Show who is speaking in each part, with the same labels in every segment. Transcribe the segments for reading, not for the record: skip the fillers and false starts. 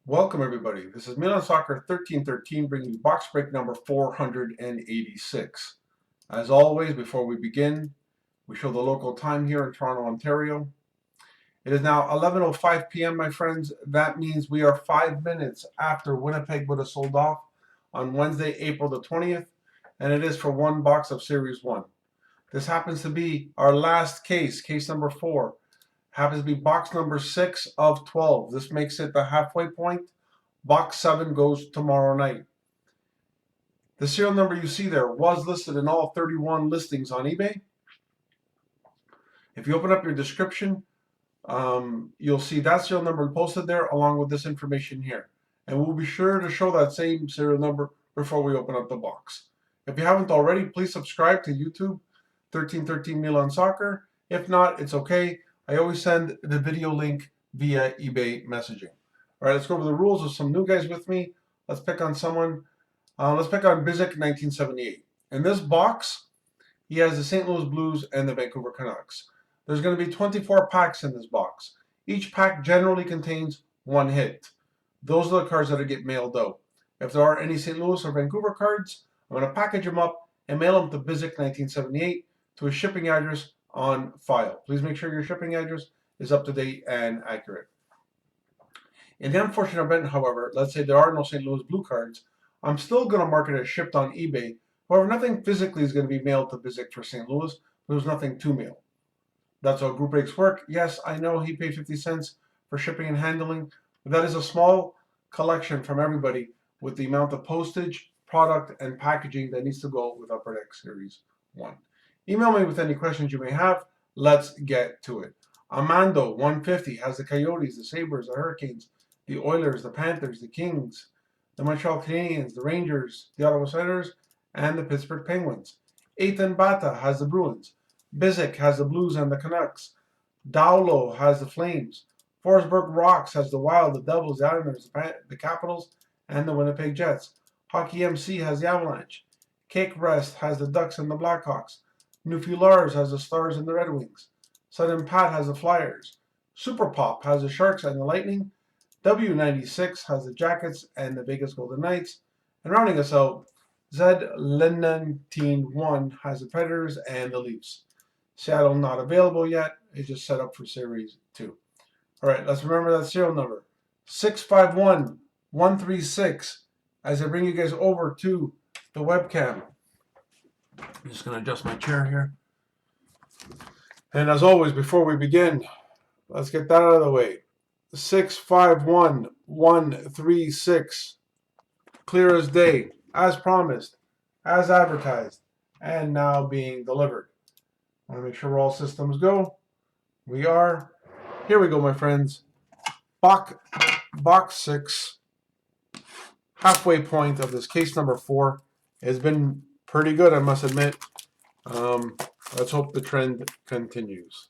Speaker 1: Welcome everybody. This is Milansoccer1313 bringing you box break number 486. As always, before we begin, we show the local time here in Toronto, Ontario. It is now 11:05 p.m. my friends. That means we are 5 minutes after Winnipeg would have sold off on Wednesday, April the 20th, and it is for one box of Series 1. This happens to be our last case number 4. Happens to be box number 6 of 12. This makes it the halfway point. Box 7 goes tomorrow night. The serial number you see there was listed in all 31 listings on eBay. If you open up your description, you'll see that serial number posted there along with this information here. And we'll be sure to show that same serial number before we open up the box. If you haven't already, please subscribe to YouTube, 1313 Milan Soccer. If not, it's okay. I always send the video link via eBay messaging. All right, let's go over the rules. There's some new guys with me. Let's pick on someone. Let's pick on Bizik 1978. In this box, he has the St. Louis Blues and the Vancouver Canucks. There's going to be 24 packs in this box. Each pack generally contains one hit. Those are the cards that get mailed out. If there are any St. Louis or Vancouver cards, I'm going to package them up and mail them to Bizik 1978 to a shipping address on file. Please make sure your shipping address is up to date and accurate. In the unfortunate event, however, let's say there are no St. Louis Blue cards, I'm still going to mark it as shipped on eBay. However, nothing physically is going to be mailed to Bizik for St. Louis. There's nothing to mail. That's how group breaks work. Yes, I know he paid 50 cents for shipping and handling, but that is a small collection from everybody with the amount of postage, product, and packaging that needs to go with Upper Deck Series 1. Email me with any questions you may have. Let's get to it. Amando 150 has the Coyotes, the Sabres, the Hurricanes, the Oilers, the Panthers, the Kings, the Montreal Canadiens, the Rangers, the Ottawa Senators, and the Pittsburgh Penguins. Ethan Bata has the Bruins. Bizik has the Blues and the Canucks. Dowlo has the Flames. Forsberg Rocks has the Wild, the Devils, the Islanders, the Capitals, and the Winnipeg Jets. Hockey MC has the Avalanche. Cake Rest has the Ducks and the Blackhawks. Newfie Lars has the Stars and the Red Wings. Sudden Pat has the Flyers. Super Pop has the Sharks and the Lightning. W96 has the Jackets and the Vegas Golden Knights. And rounding us out, Zed Lennon Teen 1 has the Predators and the Leafs. Seattle not available yet. It's just set up for Series 2. All right, let's remember that serial number. 651136 as I bring you guys over to the webcam. I'm just going to adjust my chair here. And as always, before we begin, let's get that out of the way. 651136. Clear as day, as promised, as advertised, and now being delivered. I want to make sure all systems go. We are. Here we go, my friends. Box 6. Halfway point of this case number 4 has been pretty good, I must admit. Let's hope the trend continues.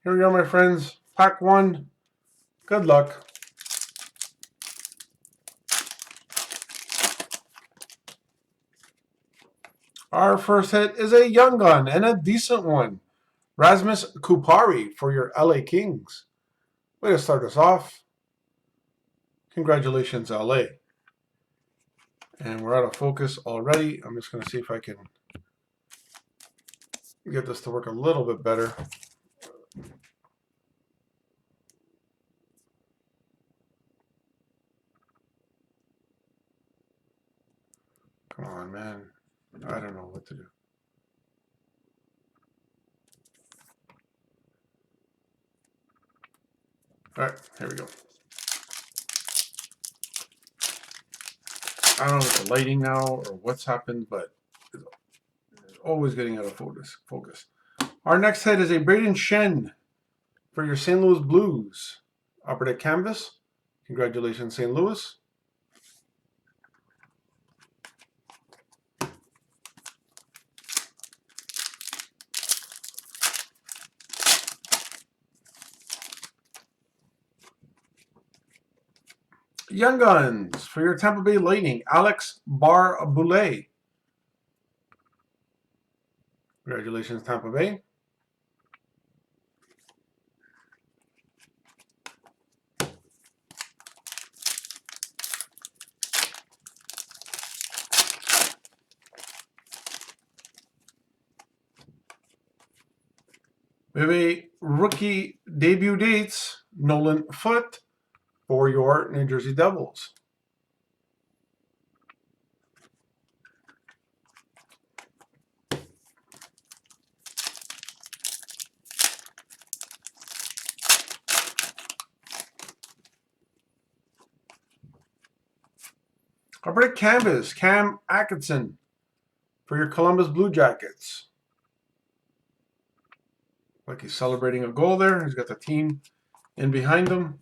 Speaker 1: Here we go, my friends. Pack 1. Good luck. Our first hit is a young gun and a decent one. Rasmus Kupari for your LA Kings. Way to start us off. Congratulations, LA. And we're out of focus already. I'm just going to see if I can get this to work a little bit better. Come on, man. I don't know what to do. All right, here we go. I don't know if the lighting now or what's happened, but it's always getting out of focus. Our next hit is a Braden Shen for your St. Louis Blues. Upper Deck Canvas. Congratulations, St. Louis. Young Guns for your Tampa Bay Lightning, Alex Barr-Boulay. Congratulations, Tampa Bay. We have a rookie debut dates, Nolan Foote, for your New Jersey Devils. Upper canvas, Cam Atkinson for your Columbus Blue Jackets. Like he's celebrating a goal there. He's got the team in behind him.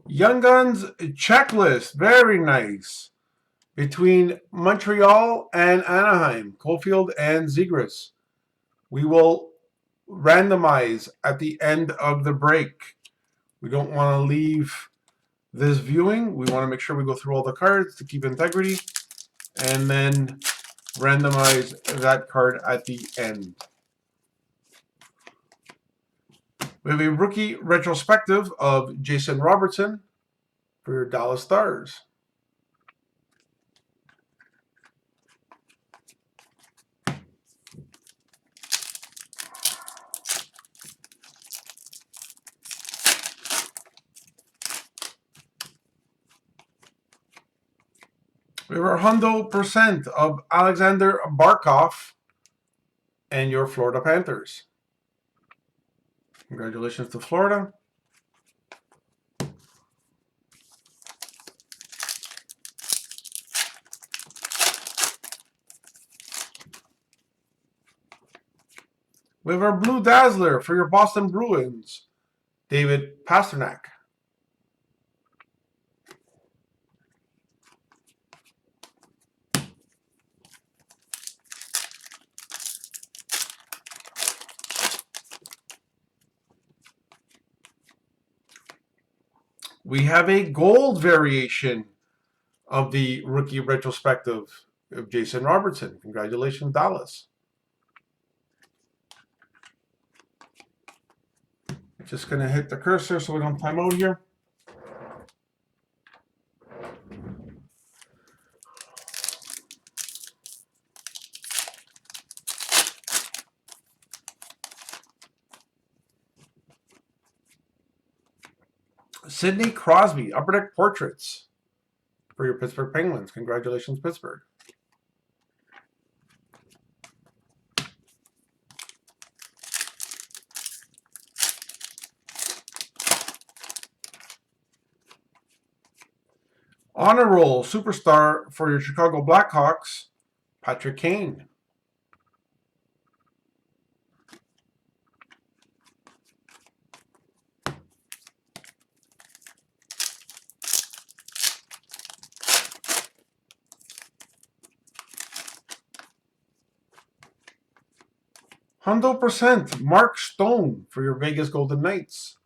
Speaker 1: Young Guns checklist. Very nice. Between Montreal and Anaheim, Caulfield and Zegras. We will randomize at the end of the break. We don't want to leave this viewing. We want to make sure we go through all the cards to keep integrity and then randomize that card at the end. We have a rookie retrospective of Jason Robertson for your Dallas Stars. We have our 100% of Alexander Barkov and your Florida Panthers. Congratulations to Florida. We have our Blue Dazzler for your Boston Bruins, David Pastrnak. We have a gold variation of the rookie retrospective of Jason Robertson. Congratulations, Dallas. Just going to hit the cursor so we don't time out here. Sidney Crosby, Upper Deck Portraits for your Pittsburgh Penguins. Congratulations, Pittsburgh. Honor Roll Superstar for your Chicago Blackhawks, Patrick Kane. %, Mark Stone for your Vegas Golden Knights.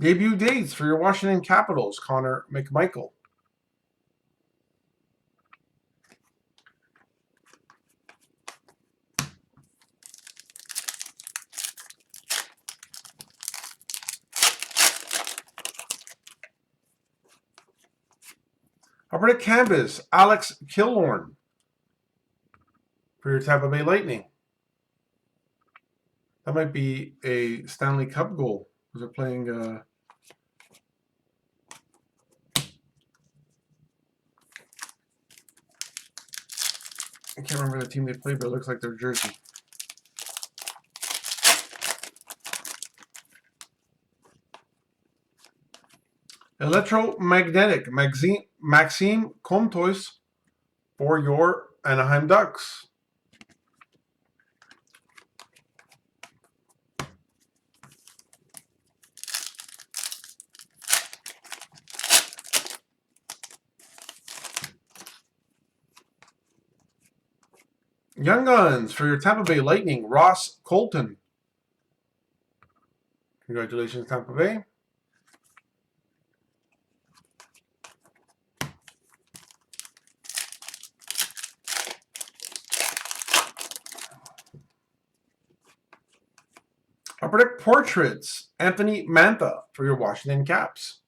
Speaker 1: Debut dates for your Washington Capitals, Connor McMichael. Upper Deck Canvas, Alex Killorn for your Tampa Bay Lightning. That might be a Stanley Cup goal because they're playing. I can't remember the team they played, but it looks like their jersey. Electromagnetic, Maxime Comtois for your Anaheim Ducks. Young Guns for your Tampa Bay Lightning, Ross Colton. Congratulations, Tampa Bay. Upper Deck Portraits, Anthony Mantha for your Washington Caps.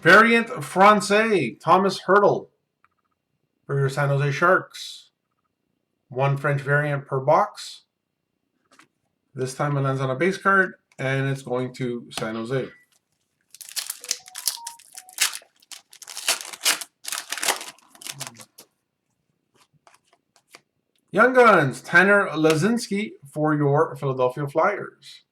Speaker 1: Variant Francais, Thomas Hurdle for your San Jose Sharks. One French variant per box. This time it lands on a base card, and it's going to San Jose. Young Guns, Tanner Lazinski for your Philadelphia Flyers.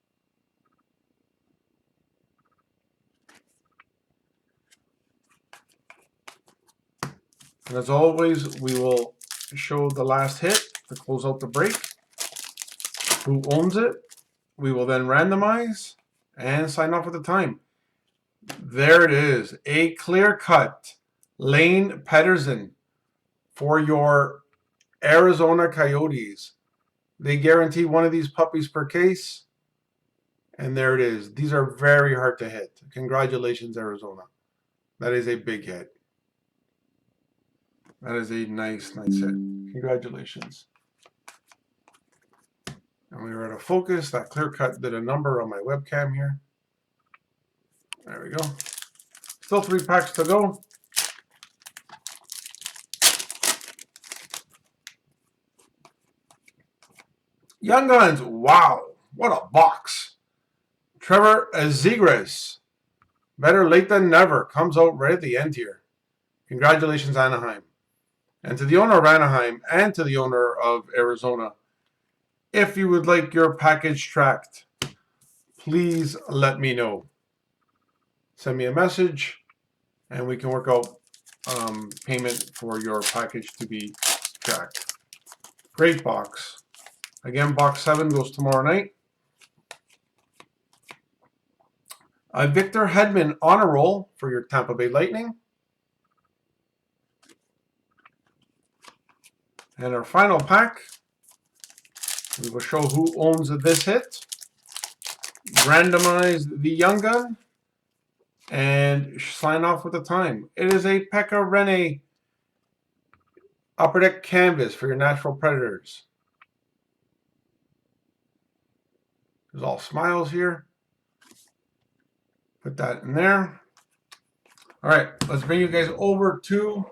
Speaker 1: And as always, we will show the last hit to close out the break. Who owns it? We will then randomize and sign off at the time. There it is. A clear-cut Lane Pedersen for your Arizona Coyotes. They guarantee one of these puppies per case. And there it is. These are very hard to hit. Congratulations, Arizona. That is a big hit. That is a nice hit. Congratulations. And we were out of focus. That clear cut did a number on my webcam here. There we go. Still 3 packs to go. Young Guns. Wow. What a box. Trevor Zegras. Better late than never. Comes out right at the end here. Congratulations, Anaheim. And to the owner of Anaheim and to the owner of Arizona, if you would like your package tracked, please let me know. Send me a message and we can work out payment for your package to be tracked. Great box. Again, box 7 goes tomorrow night. Victor Hedman honor roll for your Tampa Bay Lightning. And our final pack, we will show who owns this hit, randomize the Young Gun, and sign off with the time. It is a Pekka Rinne Upper Deck Canvas for your Nashville Predators. There's all smiles here. Put that in there. All right, let's bring you guys over to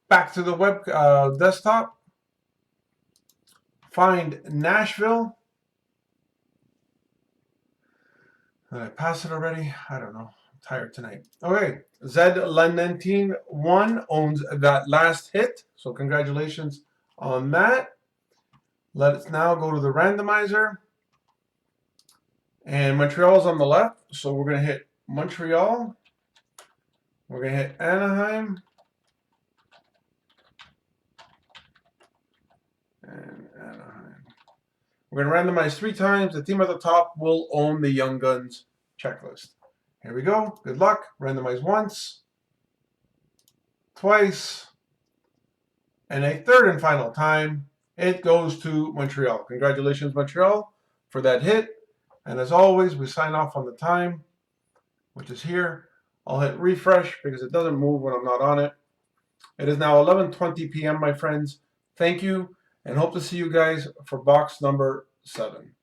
Speaker 1: back to the web desktop. Find Nashville. Did I pass it already? I don't know. I'm tired tonight. Okay, Zed19-1 owns that last hit. So congratulations on that. Let's now go to the randomizer. And Montreal's on the left. So we're going to hit Montreal. We're going to hit Anaheim. And Anaheim. We're going to randomize 3 times. The team at the top will own the Young Guns checklist. Here we go. Good luck. Randomize once, twice, and a third and final time. It goes to Montreal. Congratulations, Montreal, for that hit. And as always, we sign off on the time, which is here. I'll hit refresh because it doesn't move when I'm not on it. It is now 11:20 p.m., my friends. Thank you. And hope to see you guys for box number 7.